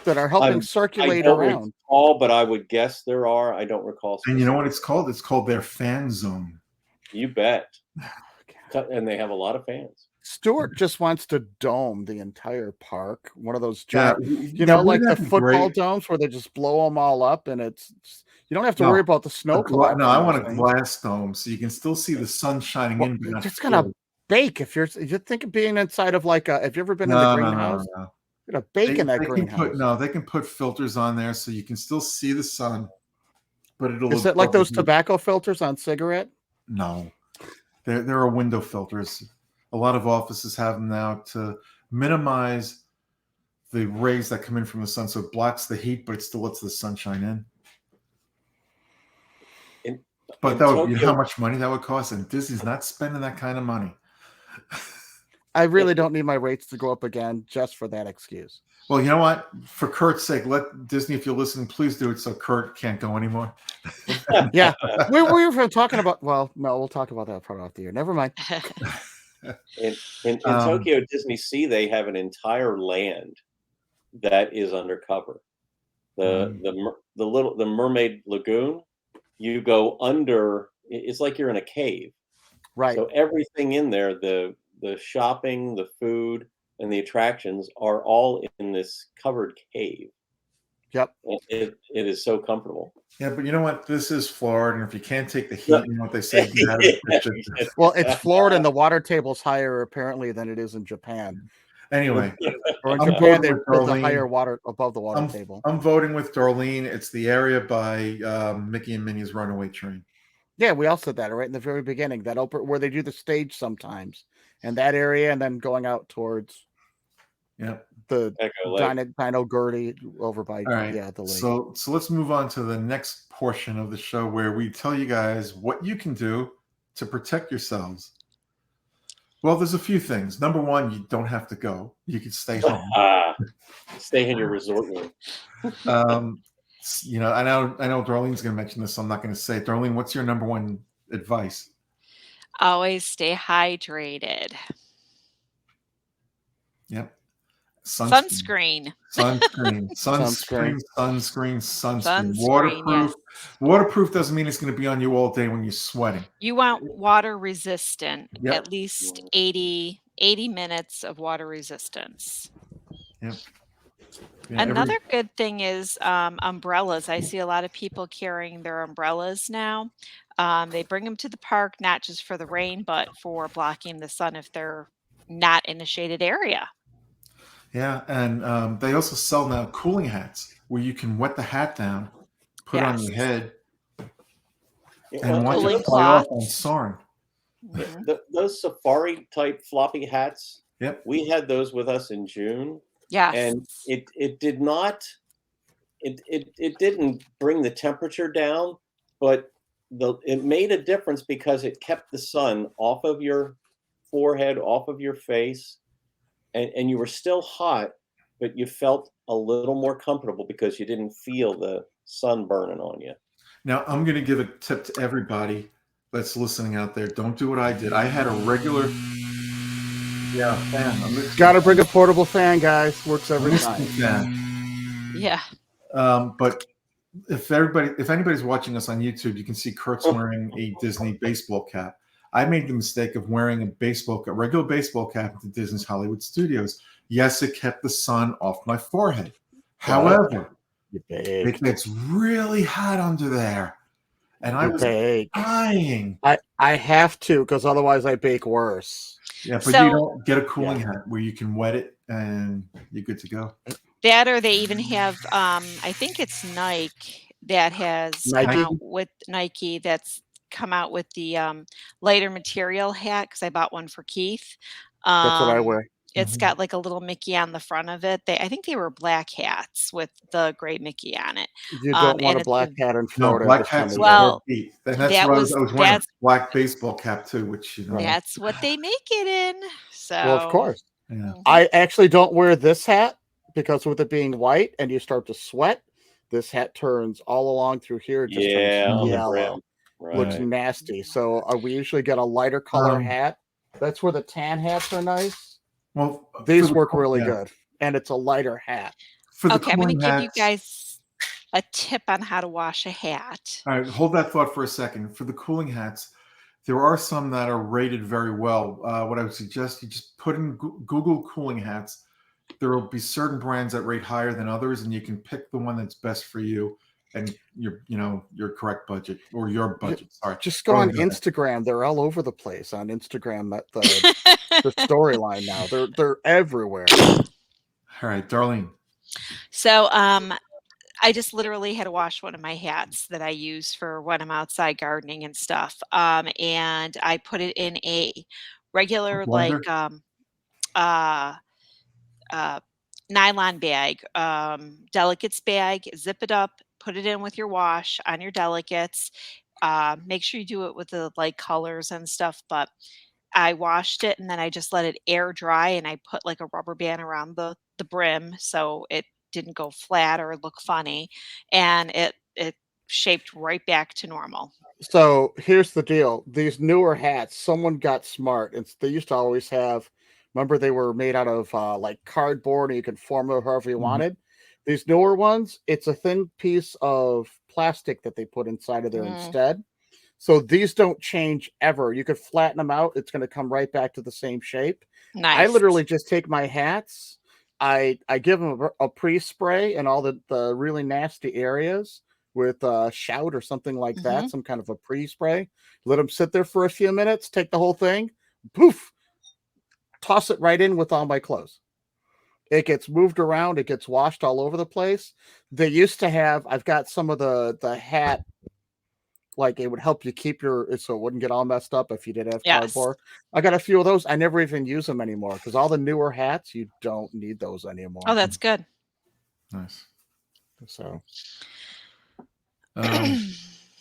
S4: that are helping
S3: I
S4: circulate
S3: don't
S4: around.
S3: recall, but I would guess there are. I don't recall.
S1: And you know what it's called? It's called their fan zone.
S3: You bet. And they have a lot of fans.
S4: Stuart just wants to dome the entire park. One of those
S1: Yeah,
S4: giant,
S1: that
S4: like
S1: wouldn't
S4: the
S1: that be
S4: football
S1: great?
S4: domes where they just blow them all up, and you don't have to
S1: No,
S4: worry about the snow collapsing.
S1: No, I want a
S4: those things.
S1: glass dome so you can still see the sun shining
S4: Well,
S1: in. But not
S4: it's gonna
S1: through.
S4: bake if you're think of being inside of like a. Have you ever been in
S1: No,
S4: the
S1: no,
S4: greenhouse?
S1: no, no.
S4: You're gonna bake in that
S1: They can
S4: greenhouse.
S1: they can put filters on there so you can still see the sun, but it'll
S4: Is it like those
S1: absorb.
S4: tobacco filters on cigarette?
S1: No, there are window filters. A lot of offices have them now to minimize the rays that come in from the sun, so it blocks the heat, but it still lets the sunshine in. But that would, how much money that would cost, and Disney's not spending that kind of money.
S4: I really don't need my rates to go up again just for that excuse.
S1: Well, you know what? For Kurt's sake, let Disney, if you're listening, please do it so Kurt can't go anymore.
S4: Yeah, we were talking about. Well, no, we'll talk about that part off the year. Never mind.
S3: In Tokyo Disney Sea, they have an entire land that is undercover. The Mermaid Lagoon, you go under. It's like you're in a cave.
S4: Right.
S3: So everything in there, the shopping, the food, and the attractions are all in this covered cave.
S4: Yep.
S3: It is so comfortable.
S1: Yeah, but you know what? This is Florida, and if you can't take the heat, you know what they say? Get out of the kitchen.
S4: Well, it's Florida, and the water table's higher apparently than it is in Japan.
S1: Anyway,
S4: or in Japan, they built a higher water above the water table.
S1: I'm voting with Darlene. It's the area by Mickey and Minnie's Runaway Train.
S4: Yeah, we all said that right in the very beginning. That where they do the stage sometimes, and that area, and then going out towards the Dino Gertie over by the lake.
S1: So let's move on to the next portion of the show where we tell you guys what you can do to protect yourselves. Well, there's a few things. Number one, you don't have to go. You can stay home.
S3: Stay in your resort room.
S1: I know Darlene's going to mention this, so I'm not going to say it. Darlene, what's your number one advice?
S2: Always stay hydrated.
S1: Yep.
S2: Sunscreen.
S1: Waterproof. Yes. Waterproof doesn't mean it's going to be on you all day when you're sweating.
S2: You want water resistant, at least 80 minutes of water resistance.
S1: Yep.
S2: Yeah, another good thing is umbrellas. I see a lot of people carrying their umbrellas now. They bring them to the park, not just for the rain, but for blocking the sun if they're not in a shaded area.
S1: Yeah, and they also sell now cooling hats where you can wet the hat down, put it on your head, and watch it fly off on soaring.
S3: Those safari type floppy hats.
S1: Yep,
S3: we had those with us in June.
S2: Yes,
S3: and it did not. It didn't bring the temperature down, but it made a difference because it kept the sun off of your forehead, off of your face. And you were still hot, but you felt a little more comfortable because you didn't feel the sun burning on you.
S1: Now, I'm going to give a tip to everybody that's listening out there. Don't do what I did. I had a regular fan.
S4: Got to bring a portable fan, guys. Works every time.
S1: Fan.
S2: Yeah.
S1: But if anybody's watching us on YouTube, you can see Kurt's wearing a Disney baseball cap. I made the mistake of wearing a regular baseball cap at the Disney's Hollywood Studios. Yes, it kept the sun off my forehead. However, it gets really hot under there. And I was dying.
S4: I have to, because otherwise I bake worse.
S1: Yeah, but you don't get a cooling hat where you can wet it and you're good to go.
S2: That, or they even have, I think it's Nike that has come out with Nike that's come out with the lighter material hat, because I bought one for Keith.
S4: That's what I wear.
S2: It's got like a little Mickey on the front of it. I think they were black hats with the gray Mickey on it.
S4: You don't want
S2: And
S4: a
S2: it's
S4: black
S2: a
S4: hat in
S1: No,
S4: Florida
S1: black
S4: this time
S1: hats
S4: of
S1: are
S4: year.
S1: dead
S2: well,
S1: beat. And that's
S2: that
S1: what
S2: was
S1: I was wearing a
S2: that's
S1: black baseball cap too, which, you know,
S4: Right.
S2: that's what they make it in.
S4: Well, of
S2: So
S4: course.
S1: yeah.
S2: mhm.
S4: I actually don't wear this hat because with it being white and you start to sweat, this hat turns all along through here. It just turns
S3: Yeah, on the
S4: yellow.
S3: brim.
S4: Looks
S3: Right.
S4: nasty. So we usually get a lighter color hat. That's where the tan hats are nice.
S1: Well,
S4: These work really
S1: yeah,
S4: good. And it's a lighter hat.
S1: for the
S2: Okay, I'm gonna
S1: cooling
S2: give you
S1: hats.
S2: guys a tip on how to wash a hat.
S1: All right, hold that thought for a second. For the cooling hats, there are some that are rated very well. What I would suggest, you just put in Google cooling hats. There will be certain brands that rate higher than others, and you can pick the one that's best for you and your correct budget or your budget. Sorry.
S4: Just go on Instagram. They're all over the place on Instagram. The storyline now. They're everywhere.
S1: All right, Darlene.
S2: So I just literally had to wash one of my hats that I use for when I'm outside gardening and stuff. And I put it in a regular
S1: Blender?
S2: uh, nylon bag, delicates bag, zip it up, put it in with your wash on your delicates. Make sure you do it with the light colors and stuff. But I washed it and then I just let it air dry and I put like a rubber band around the brim so it didn't go flat or look funny, and it shaped right back to normal.
S4: So here's the deal. These newer hats, someone got smart. They used to always have, remember they were made out of like cardboard and you could form them however you
S1: Mhm.
S4: wanted. These newer ones, it's a thin piece of plastic that they put inside of there
S2: Mm,
S4: instead. So these don't change ever. You could flatten them out. It's going to come right back to the same shape. I
S2: nice.
S4: literally just take my hats. I give them a pre-spray in all the really nasty areas with shout or something like that,
S2: hmm
S4: some kind of a pre-spray. Let them sit there for a few minutes, take the whole thing, poof, toss it right in with all my clothes. It gets moved around, it gets washed all over the place. They used to have, I've got some of the hat, like it would help you keep so it wouldn't get all messed up if you did have
S2: Yes.
S4: cardboard. I got a few of those. I never even use them anymore because all the newer hats, you don't need those anymore.
S2: Oh, that's good.
S1: Nice.
S4: So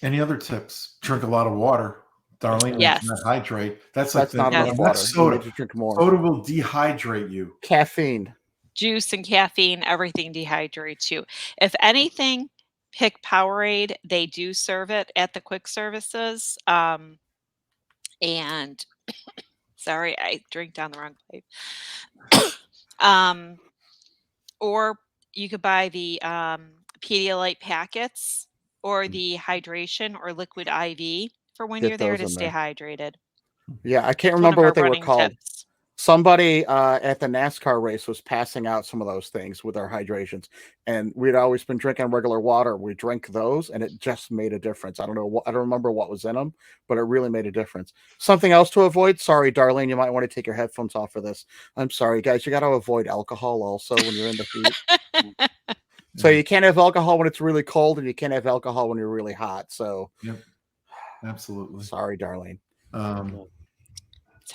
S1: Any other tips? Drink a lot of water. Darlene
S2: Yes.
S1: mentioned that hydrate. That's like
S4: that's not
S2: Yes.
S4: enough water.
S1: That's
S4: You
S1: soda.
S4: need to drink more.
S1: Soda will dehydrate you.
S4: Caffeine.
S2: Juice and caffeine, everything dehydrates you. If anything, pick Powerade. They do serve it at the quick services. And sorry, I drank down the wrong pipe. Or you could buy the Pedialyte packets or the hydration or liquid IV for when
S4: Get
S2: you're there
S4: those
S2: to
S4: in
S2: stay
S4: there.
S2: hydrated.
S4: Yeah, I can't
S2: It's one of
S4: remember
S2: our
S4: what they were
S2: running
S4: called.
S2: tips.
S4: Somebody at the NASCAR race was passing out some of those things with our hydrations, and we'd always been drinking regular water. We drank those, and it just made a difference. I don't know. I don't remember what was in them, but it really made a difference. Something else to avoid. Sorry, Darlene, you might want to take your headphones off for this. I'm sorry, guys. You got to avoid alcohol also when you're in the heat. So you can't have alcohol when it's really cold, and you can't have alcohol when you're really hot. So,
S1: Yep, absolutely.
S4: sorry, Darlene.
S2: It's okay.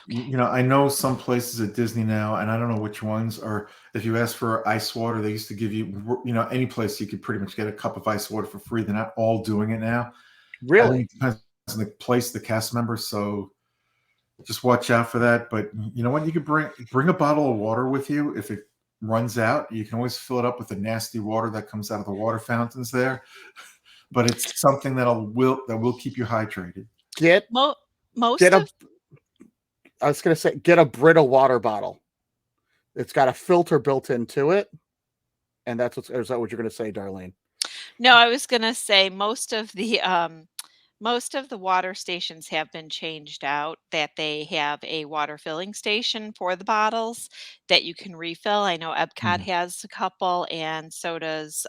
S1: I know some places at Disney now, and I don't know which ones are. If you ask for ice water, they used to give you, any place you could pretty much get a cup of ice water for free. They're not all doing it now. I
S4: Really?
S1: think it depends on the place, the cast member. So just watch out for that. But you know what? You could bring a bottle of water with you. If it runs out, you can always fill it up with the nasty water that comes out of the water fountains there. But it's something that will keep you hydrated.
S4: Get
S2: Most
S4: get a.
S2: of
S4: I was gonna say get a Brita water bottle. It's got a filter built into it, and is that what you're gonna say, Darlene?
S2: no, I was gonna say most of the water stations have been changed out, that they have a water filling station for the bottles that you can refill. I know Epcot has a couple, and so does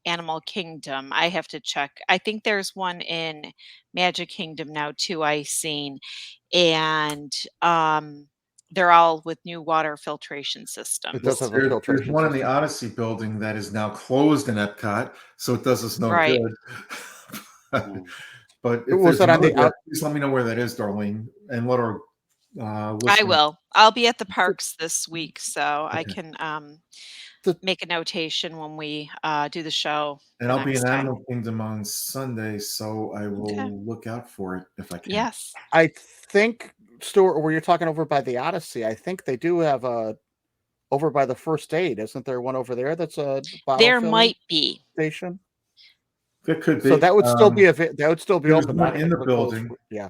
S2: Animal Kingdom. I have to check. I think there's one in Magic Kingdom now too, I seen. And they're all with new water filtration
S4: It does
S2: systems.
S4: have a
S1: There's
S4: filtration
S1: one in the
S4: system.
S1: Odyssey building that is now closed in Epcot, so it does us no
S2: Right.
S1: good. But if
S4: Was
S1: there's
S4: that on
S1: another
S4: the
S1: please let me know where that is, Darlene, and let our
S2: I
S1: listening.
S2: will. I'll be at the parks this week, so I
S1: Okay.
S2: can
S4: The-
S2: make a notation when we do the show
S1: And
S2: the
S1: I'll be
S2: next
S1: in
S2: time.
S1: Animal Kingdom on Sunday, so I
S2: Okay.
S1: will look out for it if I can.
S2: Yes.
S4: I think, Stuart, where you're talking over by the Odyssey, I think they do have a over by the First Aid. Isn't there one over there that's a bottle
S2: There
S4: filling
S2: might be.
S4: station?
S1: It could
S4: So
S1: be.
S4: that would still be that would still be
S1: There's
S4: open.
S1: one
S4: Not
S1: in the
S4: gonna close
S1: building.
S4: yeah.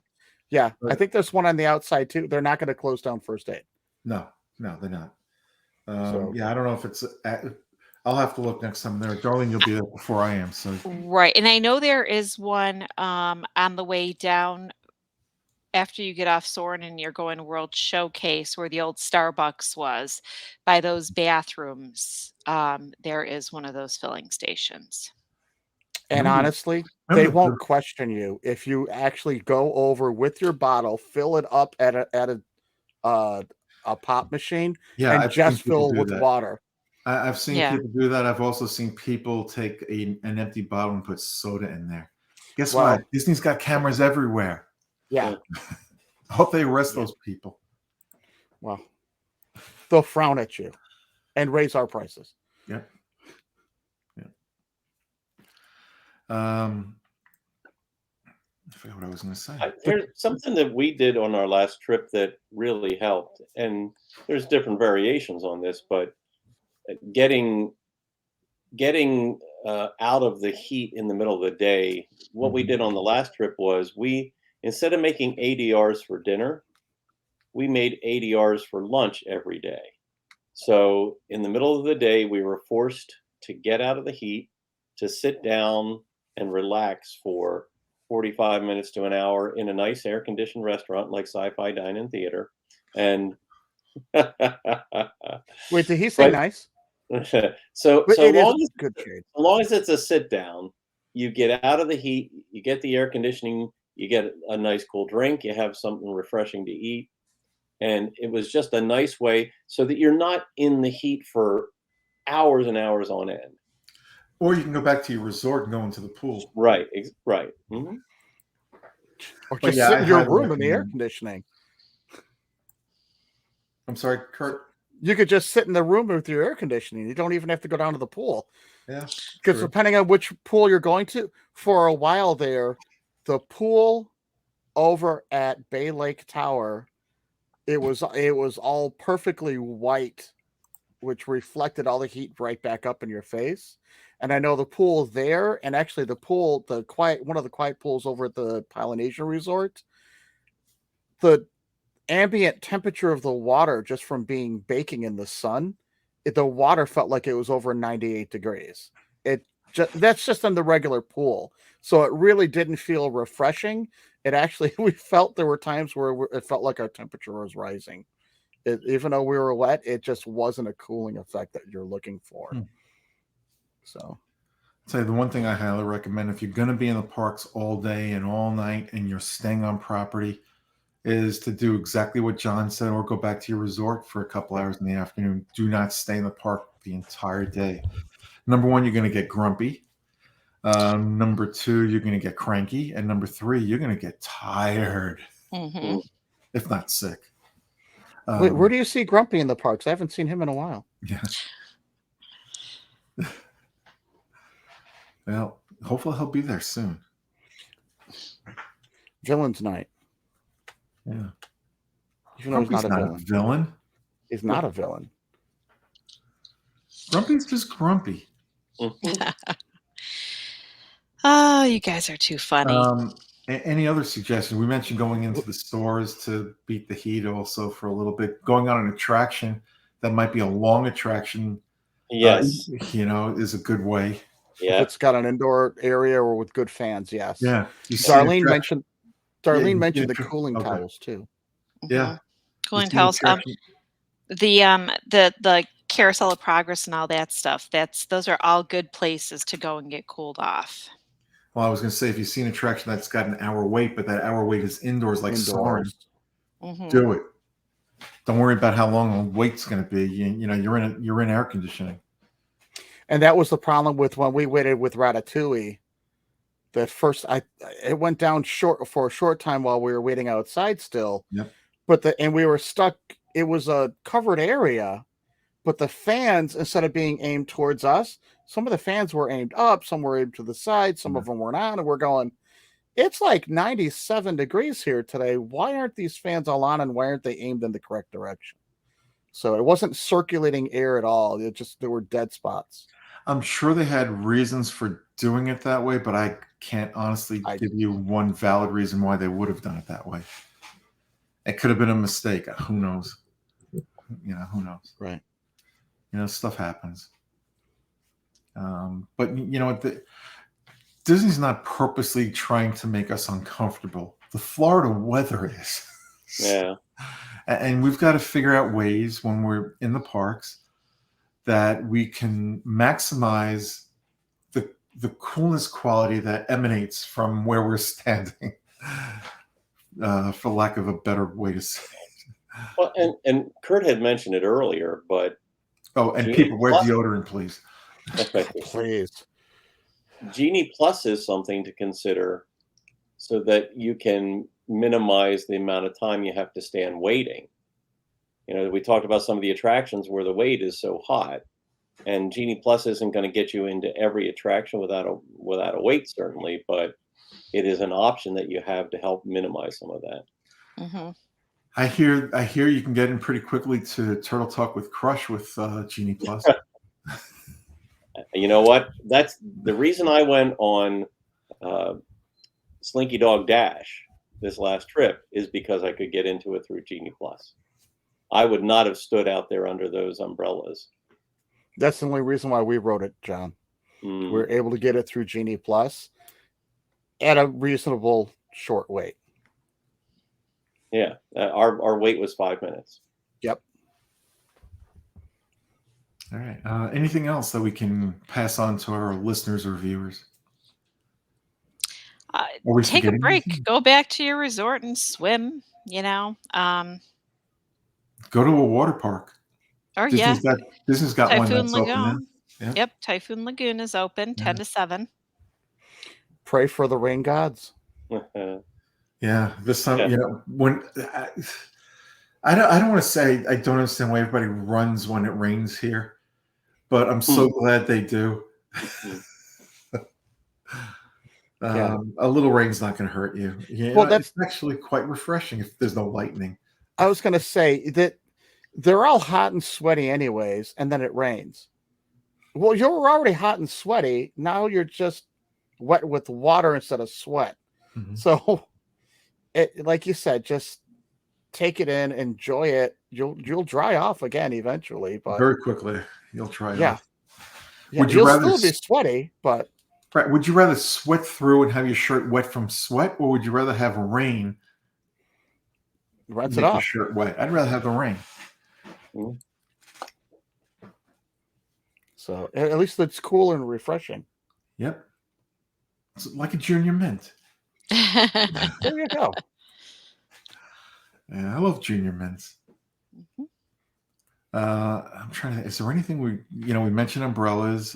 S4: I
S1: But
S4: think there's one on the outside too. They're not going to close down First Aid.
S1: no, they're not.
S4: So
S1: Yeah, I don't know if it's. I'll have to look next time there. Darlene, you'll be there before I am. So
S2: Right. And I know there is one on the way down after you get off Soren and you're going to World Showcase where the old Starbucks was by those bathrooms. There is one of those filling stations.
S4: and
S1: remember,
S4: honestly, they
S1: remember
S4: won't question you if you actually go over with your bottle, fill it up at a pop machine,
S1: yeah,
S4: and
S1: I've seen
S4: just
S1: people
S4: fill
S1: do
S4: with
S1: that.
S4: water.
S1: I've seen
S2: Yeah.
S1: people do that. I've also seen people take an empty bottle and put soda in there. Guess
S4: Well-
S1: what? Disney's got cameras everywhere.
S4: Yeah.
S1: I hope they arrest those people.
S4: Well, they'll frown at you and raise our prices.
S1: Yep. I forgot what I was going to say.
S3: There's something that we did on our last trip that really helped, and there's different variations on this, but getting out of the heat in the middle of the day. What we
S1: Mhm.
S3: did on the last trip was we, instead of making ADRs for dinner, we made ADRs for lunch every day. So in the middle of the day, we were forced to get out of the heat, to sit down and relax for 45 minutes to an hour in a nice air conditioned restaurant like Sci-Fi Dine-In Theater. And
S4: Wait, did he say
S3: But-
S4: nice?
S3: so
S4: But
S3: so
S4: it is
S3: long as
S4: good shade.
S3: as long as it's a sit down, you get out of the heat, you get the air conditioning, you get a nice cool drink, you have something refreshing to eat. And it was just a nice way so that you're not in the heat for hours and hours on end.
S1: Or you can go back to your resort and go into the pool.
S3: Right, right. Mhm.
S4: Or
S1: But
S4: just
S1: yeah,
S4: sit
S1: I
S4: in your
S1: highly
S4: room in the air
S1: recommend-
S4: conditioning.
S1: I'm sorry, Kurt.
S4: You could just sit in the room with your air conditioning. You don't even have to go down to the pool.
S1: Yeah.
S4: Because
S1: true.
S4: depending on which pool you're going to, for a while there, the pool over at Bay Lake Tower, it was all perfectly white, which reflected all the heat right back up in your face. And I know the pool there, and actually one of the quiet pools over at the Polynesian Resort, the ambient temperature of the water just from being baking in the sun, the water felt like it was over 98 degrees. That's just in the regular pool, so it really didn't feel refreshing. It actually, we felt there were times where it felt like our temperature was rising. Even though we were wet, it just wasn't a cooling effect that you're looking for. So
S1: I'll tell you the one thing I highly recommend if you're going to be in the parks all day and all night and you're staying on property is to do exactly what John said or go back to your resort for a couple hours in the afternoon. Do not stay in the park the entire day. Number one, you're going to get grumpy. Number two, you're going to get cranky. And number three, you're going to get tired,
S2: Hmm.
S1: if not sick.
S4: wait, where do you see Grumpy in the parks? I haven't seen him in a while.
S1: Yeah. Well, hopefully he'll be there soon.
S4: Villain's night.
S1: Yeah.
S4: Even though he's
S1: Grumpy's
S4: not a
S1: not a
S4: villain.
S1: villain.
S4: He's not a villain.
S1: Grumpy's just grumpy.
S3: Mhm.
S2: Oh, you guys are too funny.
S1: Any other suggestions? We mentioned going into the stores to beat the heat also for a little bit. Going on an attraction that might be a long attraction,
S3: Yes.
S1: is a good way.
S4: If
S3: Yeah.
S4: it's got an indoor area or with good fans, yes.
S1: Yeah. You see an
S4: Darlene
S1: attraction-
S4: mentioned the
S1: attra-
S4: cooling
S1: okay.
S4: towels too.
S1: Yeah.
S2: Cooling
S1: You see an
S2: towels.
S1: attraction-
S2: The Carousel of Progress and all that stuff. Those are all good places to go and get cooled off.
S1: Well, I was going to say, if you see an attraction that's got an hour wait, but that hour wait is indoors like Soarin',
S2: Mhm.
S1: do it. Don't worry about how long the wait's going to be. You're in air conditioning.
S4: And that was the problem with when we waited with Ratatouille. It went down short for a short time while we were waiting outside still.
S1: Yep.
S4: and we were stuck. It was a covered area, but the fans, instead of being aimed towards us, some of the fans were aimed up, some were aimed to the side, some of them were not, and we're going, it's like 97 degrees here today. Why aren't these fans all on, and why aren't they aimed in the correct direction? So it wasn't circulating air at all. There were dead spots.
S1: I'm sure they had reasons for doing it that way, but I can't honestly give you one valid reason why they would have done it that way. It could have been a mistake. Who knows? Who knows?
S4: Right.
S1: Stuff happens. But Disney's not purposely trying to make us uncomfortable. The Florida weather is.
S3: Yeah.
S1: And we've got to figure out ways when we're in the parks that we can maximize the coolness quality that emanates from where we're standing, for lack of a better way to say it.
S3: Well, and Kurt had mentioned it earlier, but
S1: people wear deodorant, please.
S4: Please.
S3: Genie Plus is something to consider, so that you can minimize the amount of time you have to stand waiting. We talked about some of the attractions where the wait is so hot, and Genie Plus isn't going to get you into every attraction without a wait, certainly, but it is an option that you have to help minimize some of that.
S2: Mm-hmm.
S1: I hear you can get in pretty quickly to Turtle Talk with Crush with Genie Plus.
S3: You know what? That's the reason I went on Slinky Dog Dash this last trip, is because I could get into it through Genie Plus. I would not have stood out there under those umbrellas.
S4: That's the only reason why we wrote it, John. We're able to get it through Genie Plus at a reasonable short wait.
S3: Yeah, our wait was 5 minutes.
S4: Yep.
S1: All right. Anything else that we can pass on to our listeners or viewers?
S2: Take a break. Go back to your resort and swim.
S1: Go to a water park.
S2: Or
S1: Disney's got one
S2: Typhoon
S1: that's
S2: Lagoon.
S1: open now.
S2: Yep, Typhoon Lagoon is open 10 to 7.
S4: Pray for the rain gods.
S1: Yeah, this time, when I don't want to say I don't understand why everybody runs when it rains here, but I'm so glad they do. A little rain's not going to hurt you. It's actually quite refreshing if there's no lightning.
S4: I was going to say that they're all hot and sweaty anyways, and then it rains. Well, you were already hot and sweaty. Now you're just wet with water instead of sweat. Mm-hmm. So, like you said, just take it in, enjoy it. You'll dry off again eventually, but
S1: very quickly you'll dry off.
S4: Yeah, you'll still be sweaty, but
S1: right. Would you rather sweat through and have your shirt wet from sweat, or would you rather have rain
S4: rinse it off?
S1: Your shirt wet. I'd rather have the rain.
S3: Mm-hmm.
S4: So at least it's cool and refreshing.
S1: Yep. It's like a Junior Mint.
S4: There you go.
S1: Yeah, I love Junior Mints. Mm-hmm. I'm trying to. Is there anything we mentioned umbrellas,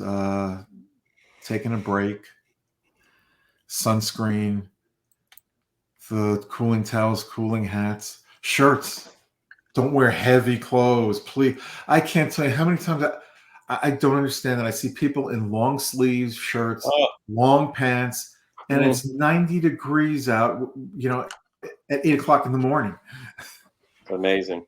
S1: taking a break, sunscreen, the cooling towels, cooling hats, shirts. Don't wear heavy clothes, please. I can't tell you how many times I don't understand that I see people in long sleeves shirts, long pants, and it's 90 degrees out, at 8 o'clock in the morning.
S3: Amazing.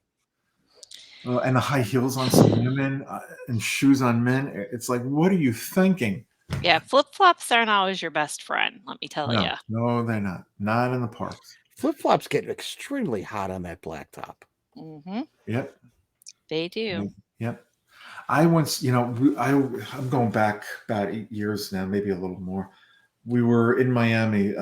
S1: And the high heels on some women and shoes on men. It's like, what are you thinking?
S2: Yeah, flip-flops aren't always your best friend, let me tell you.
S1: No, they're not. Not in the parks.
S4: Flip-flops get extremely hot on that blacktop.
S2: Mm-hmm.
S1: Yep.
S2: They do.
S1: Yep. I once, I'm going back about 8 years now, maybe a little more. We were in Miami. We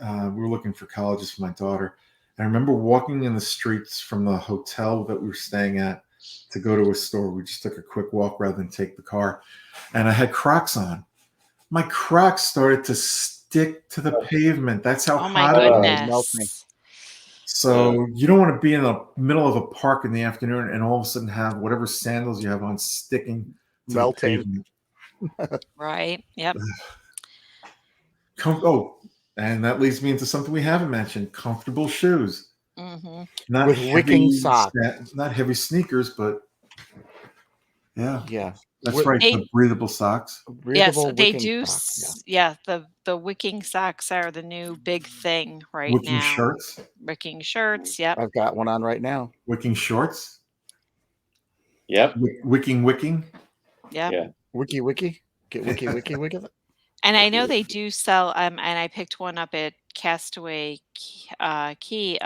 S1: were looking for colleges for my daughter. And I remember walking in the streets from the hotel that we were staying at to go to a store. We just took a quick walk rather than take the car. And I had Crocs on. My Crocs started to stick to the pavement. That's how hot it was. So you don't want to be in the middle of a park in the afternoon and all of a sudden have whatever sandals you have on sticking to
S4: melting.
S1: The pavement.
S2: Right. Yep.
S1: And that leads me into something we haven't mentioned: comfortable shoes.
S2: Hmm.
S1: Not
S4: with wicking
S1: heavy,
S4: socks.
S1: not heavy sneakers, but yeah,
S4: Yeah,
S1: that's right.
S2: They
S1: The breathable socks.
S2: Yes,
S4: breathable
S2: they
S4: wicking
S2: do.
S4: socks. Yeah.
S2: Yeah, the wicking socks are the new big thing right
S1: Wicking
S2: now.
S1: shirts.
S2: Wicking shirts. Yep.
S4: I've got one on right now.
S1: Wicking shorts.
S3: Yep.
S1: Wicking.
S2: Yep.
S3: Yeah.
S4: Wiki. Get wiki.
S2: And I know they do sell. And I picked one up at Castaway Key.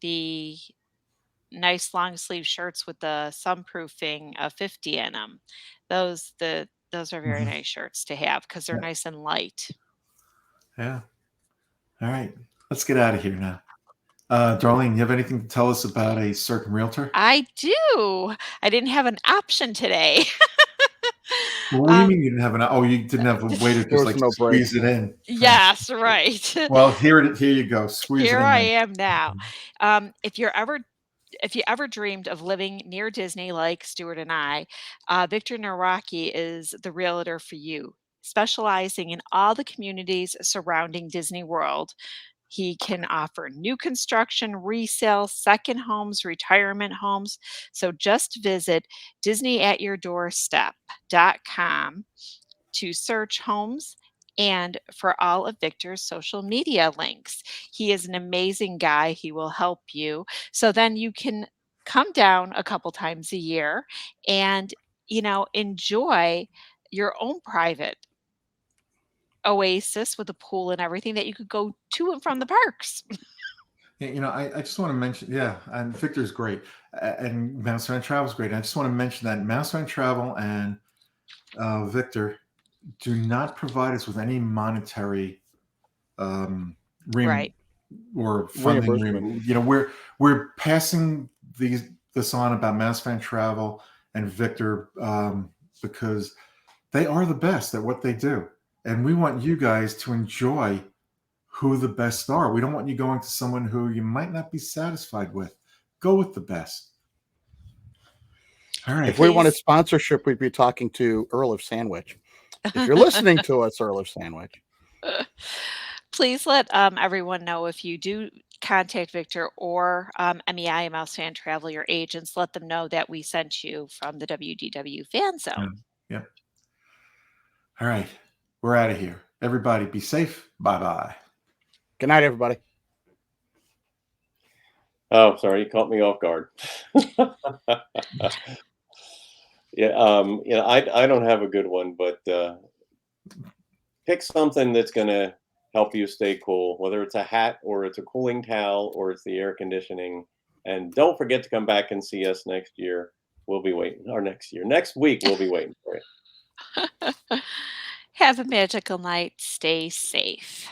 S2: The nice long sleeve shirts with the sunproofing of 50 in them. Those are very
S1: Mhm.
S2: nice shirts to have because they're
S1: Yeah.
S2: nice and light.
S1: Yeah. All right. Let's get out of here now. Darlene, you have anything to tell us about a certain realtor?
S2: I do. I didn't have an option today.
S1: Well, what do you mean you didn't have an? Oh, you didn't have a way to
S4: There
S1: just
S4: was
S1: like
S4: no break.
S1: squeeze it in.
S2: Yes, right.
S1: Well, here you go. Squeeze it
S2: Here
S1: in
S2: I
S1: then.
S2: am now. If you ever dreamed of living near Disney like Stuart and I, Victor Naraki is the realtor for you. Specializing in all the communities surrounding Disney World, he can offer new construction, resale, second homes, retirement homes. So just visit DisneyAtYourDoorstep.com to search homes and for all of Victor's social media links. He is an amazing guy. He will help you. So then you can come down a couple times a year and, enjoy your own private oasis with a pool and everything that you could go to and from the parks.
S1: Yeah, I just want to mention, yeah, and Victor's great, and Mouse Fan Travel's great. I just want to mention that Mouse Fan Travel and Victor do not provide us with any monetary um,
S2: Right.
S1: or funding.
S4: Reimbursement.
S1: We're passing this on about Mouse Fan Travel and Victor because they are the best at what they do, and we want you guys to enjoy who the best are. We don't want you going to someone who you might not be satisfied with. Go with the best. All right.
S4: If we wanted
S2: Please.
S4: sponsorship, we'd be talking to Earl of Sandwich. If you're listening to us, Earl of Sandwich.
S2: Please let everyone know if you do contact Victor or MEI Mouse Fan Travel, your agents, let them know that we sent you from the WDW fan
S1: Yeah.
S2: zone.
S1: Yep. All right. We're out of here. Everybody be safe. Bye-bye.
S4: Good night, everybody.
S3: Oh, sorry, you caught me off guard. Yeah, I don't have a good one, but pick something that's gonna help you stay cool, whether it's a hat or it's a cooling towel or it's the air conditioning. And don't forget to come back and see us next year. We'll be waiting, or next week, we'll be waiting for you.
S2: Have a magical night. Stay safe.